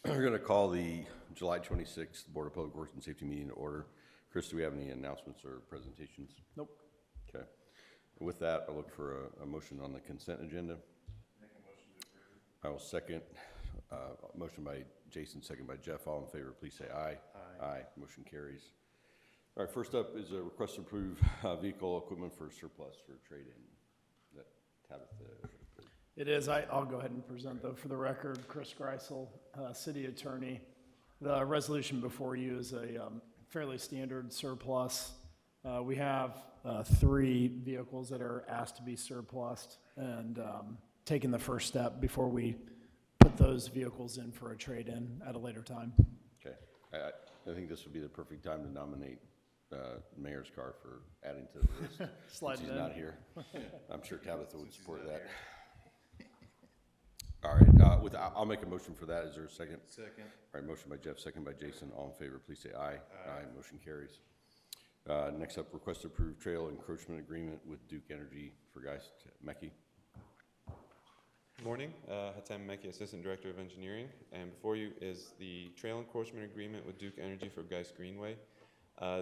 We're going to call the July 26th Board of Public Works and Safety meeting to order. Chris, do we have any announcements or presentations? Nope. Okay. With that, I'll look for a motion on the consent agenda. Make a motion to approve. I will second. Motion by Jason, second by Jeff. All in favor, please say aye. Aye. Aye. Motion carries. All right, first up is a request to approve vehicle equipment for surplus for trade-in. Is that Tabitha? It is. I'll go ahead and present, though, for the record, Chris Greisel, City Attorney. The resolution before you is a fairly standard surplus. We have 3 vehicles that are asked to be surplused, and taking the first step before we put those vehicles in for a trade-in at a later time. Okay. I think this would be the perfect time to nominate Mayor's car for adding to the list. Slide since it he's in. not here. I'm sure Tabitha would support that. All right, I'll make a motion for that. Is there a second? Second. All right, motion by Jeff, second by Jason. All in favor, please say aye. Aye. Motion carries. Next up, request to approve trail encroachment agreement with Duke Energy for Geist. Mecki. Good morning, Hatem Mecki, Assistant Director of Engineering, and before you is the trail encroachment agreement with Duke Energy for Geist Greenway.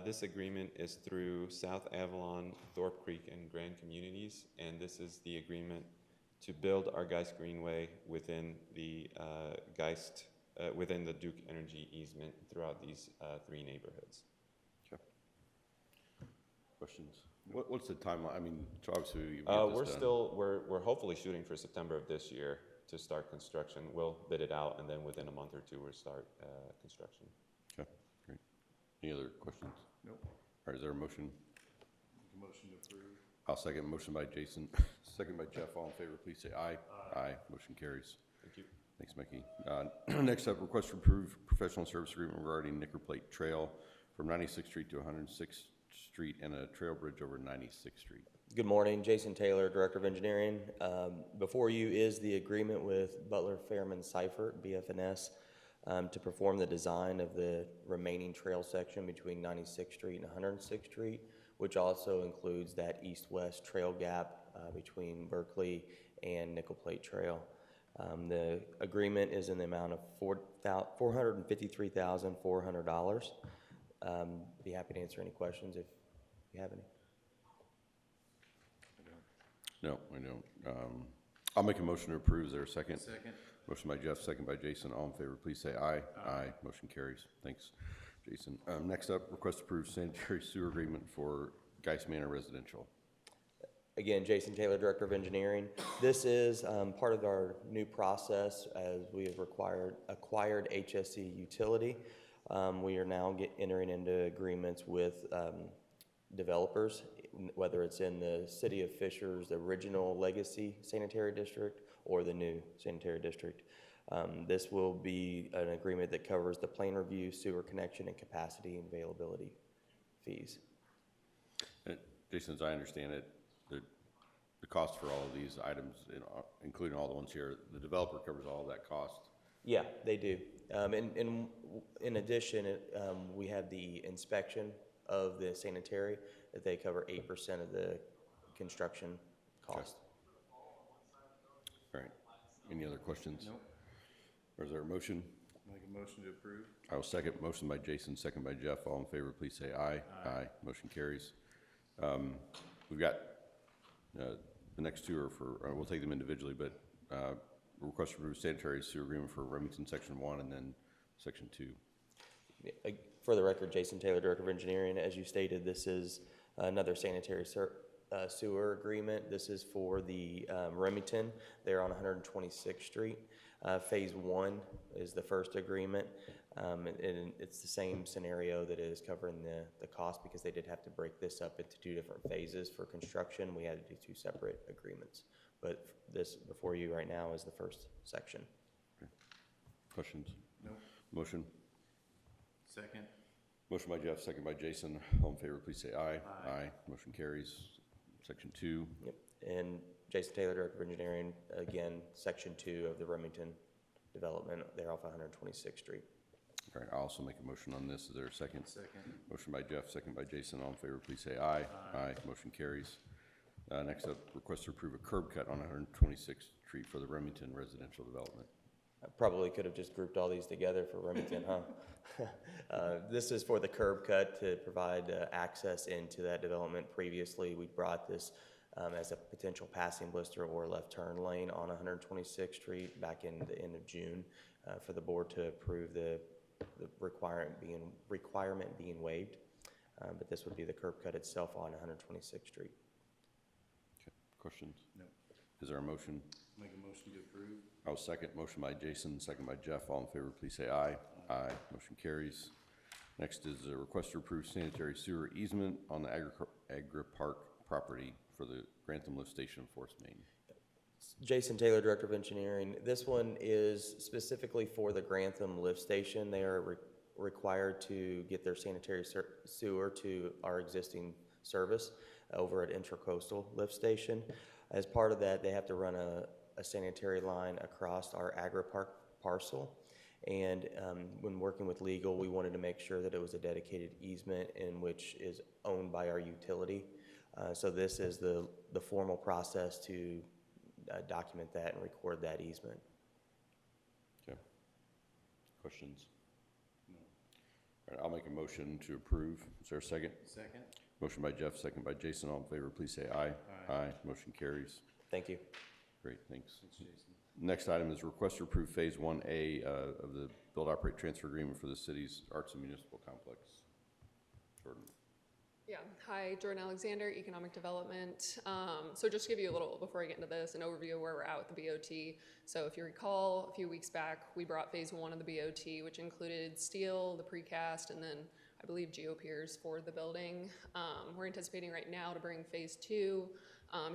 This agreement is through South Avalon, Thorpe Creek, and Grand Communities, and this is the agreement to build our Geist Greenway within the within the Duke Energy easement throughout these 3 neighborhoods. Okay. Questions? What's the timeline? I mean, so obviously We're hopefully shooting for September of this year to start construction. We'll bid it out, and then within a month or 2 we'll start construction. Okay, great. Any other questions? Nope. All right, is there a motion? Make a motion to approve. I'll second. Motion by Jason, second by Jeff. All in favor, please say aye. Aye. Motion carries. Thank you. Thanks, Mecki. Next up, request to approve professional service agreement regarding Knicker Plate Trail from 96th Street to 106th Street and a trail bridge over 96th Street. Good morning, Jason Taylor, Director of Engineering. Before you is the agreement with Butler Fairman Seifert, BFNS, to perform the design of the remaining trail section between 96th Street and 106th Street, which also includes that east-west trail gap between Berkeley and Nickel Plate Trail. The agreement is in the amount of $453,400. Be happy to answer any questions if you have any. No, I don't. I'll make a motion to approve. Is there a second? Second. Motion by Jeff, second by Jason. All in favor, please say aye. Aye. Motion carries. Thanks, Jason. Next up, request to approve sanitary sewer agreement for Geist Manor Residential. Again, Jason Taylor, Director of Engineering. This is part of our new process as we have acquired HSE utility. We are now entering into agreements with developers, whether it's in the City of Fisher's original legacy sanitary district or the new sanitary district. This will be an agreement that covers the plan review, sewer connection, and capacity and availability fees. Jason, as I understand it, the cost for all of these items, including all the ones here, the developer covers all of that cost. Yeah, they do. In addition, we have the inspection of the sanitary that they cover 8% of the construction cost. All right. Any other questions? Nope. Or is there a motion? Make a motion to approve. I will second. Motion by Jason, second by Jeff. All in favor, please say aye. Aye. Motion carries. We've got the next 2 are for, we'll take them individually, but request to approve sanitary sewer agreement for Remington Section 1 and then Section 2. For the record, Jason Taylor, Director of Engineering. As you stated, this is another sanitary sewer agreement. This is for the Remington. They're on 126th Street. Phase 1 is the first agreement, and it's the same scenario that is covering the cost because they did have to break this up into 2 different phases for construction. We had to do 2 separate agreements, but this before you right now is the first section. Okay. Questions? No. Motion? Second. Motion by Jeff, second by Jason. All in favor, please say aye. Aye. Motion carries. Section 2. Yep. And Jason Taylor, Director of Engineering, again, Section 2 of the Remington development. They're off 126th Street. All right, I'll also make a motion on this. Is there a second? Second. Motion by Jeff, second by Jason. All in favor, please say aye. Aye. Motion carries. Next up, request to approve a curb cut on 126th Street for the Remington residential development. I probably could have just grouped all these together for Remington, huh? This is for the curb cut to provide access into that development. Previously, we brought this as a potential passing blister or left turn lane on 126th Street back in the end of June for the board to approve the requirement being waived. But this would be the curb cut itself on 126th Street. Okay. Questions? No. Is there a motion? Make a motion to approve. I'll second. Motion by Jason, second by Jeff. All in favor, please say aye. Aye. Motion carries. Next is a request to approve sanitary sewer easement on the Agri Park property for the Grantham Lift Station Force Main. Jason Taylor, Director of Engineering. This one is specifically for the Grantham Lift Station. They are required to get their sanitary sewer to our existing service over at Intracoastal Lift Station. As part of that, they have to run a sanitary line across our Agri-Park parcel. And when working with legal, we wanted to make sure that it was a dedicated easement in which is owned by our utility. So this is the formal process to document that and record that easement. Okay. Questions? No. All right, I'll make a motion to approve. Is there a second? Second. Motion by Jeff, second by Jason. All in favor, please say aye. Aye. Motion carries. Thank you. Great, thanks. Thanks, Jason. Next item is request to approve Phase 1A of the Build, Operate, Transfer Agreement for the city's Arts and Municipal Complex. Jordan. Yeah, hi, Jordan Alexander, Economic Development. So just to give you a little, before I get into this, an overview of where we're at with the BOT. So if you recall, a few weeks back, we brought Phase 1 of the BOT, which included steel, the precast, and then I believe geopiers for the building. We're anticipating right now to bring Phase 2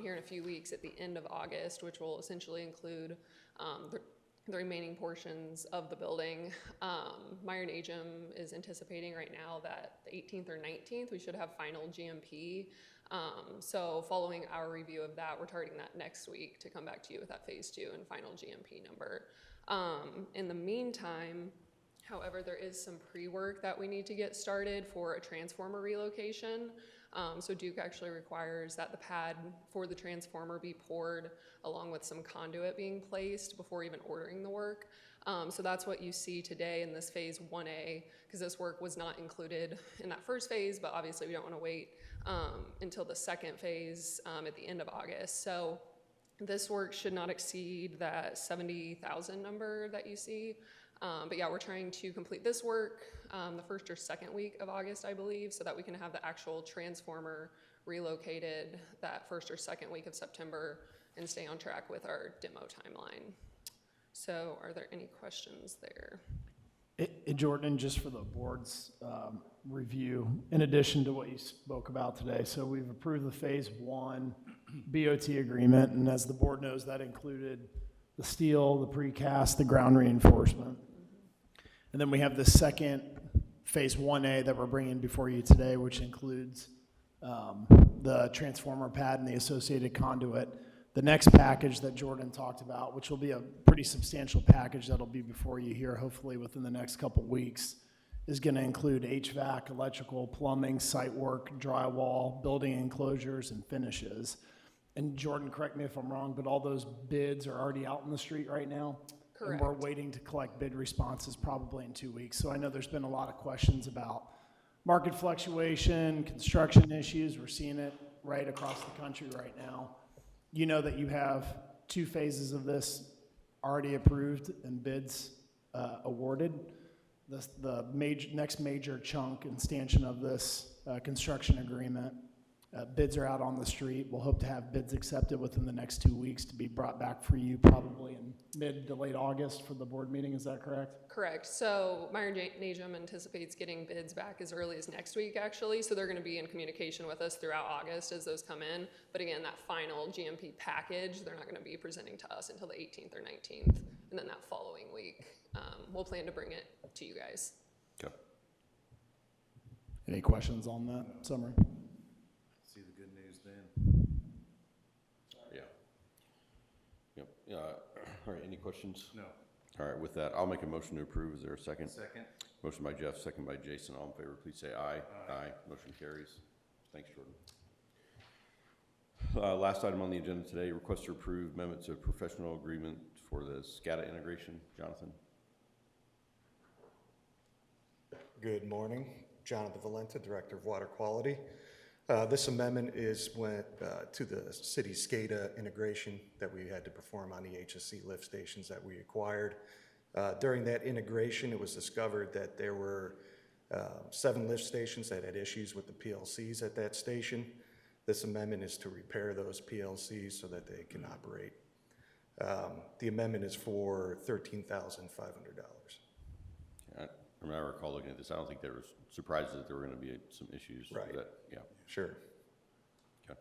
here in a few weeks at the end of August, which will essentially include the remaining portions of the building. Meyer and Agem is anticipating right now that the 18th or 19th, we should have final GMP. So following our review of that, we're targeting that next week to come back to you with that Phase 2 and final GMP number. In the meantime, however, there is some pre-work that we need to get started for a transformer relocation. So Duke actually requires that the pad for the transformer be poured along with some conduit being placed before even ordering the work. So that's what you see today in this Phase 1A, because this work was not included in that first phase, but obviously we don't want to wait until the second phase at the end of August. So this work should not exceed that 70,000 number that you see. But yeah, we're trying to complete this work the first or second week of August, I believe, so that we can have the actual transformer relocated that first or second week of September and stay on track with our demo timeline. So are there any questions there? Jordan, just for the board's review, in addition to what you spoke about today, so we've approved the Phase 1 BOT agreement, and as the board knows, that included the steel, the precast, the ground reinforcement. And then we have the second Phase 1A that we're bringing before you today, which includes the transformer pad and the associated conduit. The next package that Jordan talked about, which will be a pretty substantial package that'll be before you here, hopefully within the next couple weeks, is going to include HVAC, electrical, plumbing, site work, drywall, building enclosures, and finishes. And Jordan, correct me if I'm wrong, but all those bids are already out in the street right now? Correct. And we're waiting to collect bid responses probably in 2 weeks. So I know there's been a lot of questions about market fluctuation, construction issues. We're seeing it right across the country right now. You know that you have 2 phases of this already approved and bids awarded. The next major chunk and stanchion of this construction agreement, bids are out on the street. We'll hope to have bids accepted within the next 2 weeks to be brought back for you probably in mid to late August for the board meeting. Is that correct? Correct. So Meyer and Agem anticipates getting bids back as early as next week, actually. So they're going to be in communication with us throughout August as those come in. But again, that final GMP package, they're not going to be presenting to us until the 18th or 19th. And then that following week, we'll plan to bring it to you guys. Okay. Any questions on that summary? See the good news then. Yeah. Yep. All right, any questions? No. All right, with that, I'll make a motion to approve. Is there a second? Second. Motion by Jeff, second by Jason. All in favor, please say aye. Aye. Motion carries. Thanks, Jordan. Last item on the agenda today, request to approve amendment to professional agreement for the Scada integration. Jonathan? Good morning. Jonathan Valenta, Director of Water Quality. This amendment is to the city Scada integration that we had to perform on the HSC lift stations that we acquired. During that integration, it was discovered that there were 7 lift stations that had issues with the PLCs at that station. This amendment is to repair those PLCs so that they can operate. The amendment is for $13,500. I recall looking at this. I don't think there was surprises that there were going to be some issues. Right. Yeah. Sure. Okay.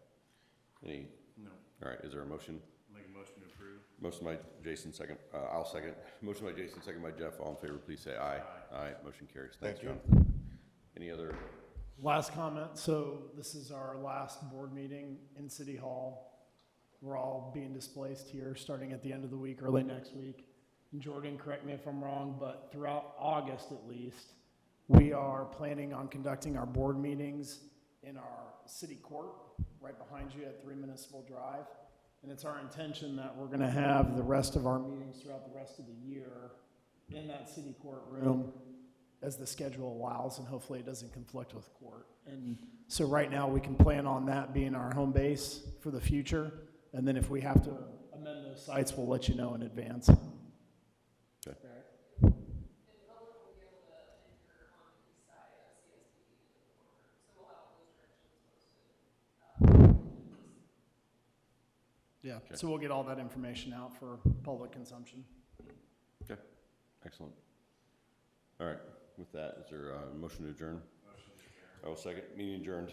Any? No. All right. Is there a motion? Make a motion to approve. Motion by Jason, second. I'll second. Motion by Jason, second by Jeff. All in favor, please say aye. Aye. Motion carries. Thanks, Thank you. Jonathan. Any other? Last comment, so this is our last board meeting in City Hall. We're all being displaced here, starting at the end of the week, early next week. And Jordan, correct me if I'm wrong, but throughout August at least, we are planning on conducting our board meetings in our city court, right behind you at 3 Municipal Drive. And it's our intention that we're gonna have the rest of our meetings throughout the rest of the year in that city courtroom as the schedule allows, and hopefully it doesn't conflict with court. And so right now we can plan on that being our home base for the future. And then if we have to amend those sites, we'll let you know in advance. Okay. Yeah, Okay. so we'll get all that information out for public consumption. Okay. Excellent. All right. With that, is there a motion to adjourn? Motion to adjourn. I will second. Meeting adjourned.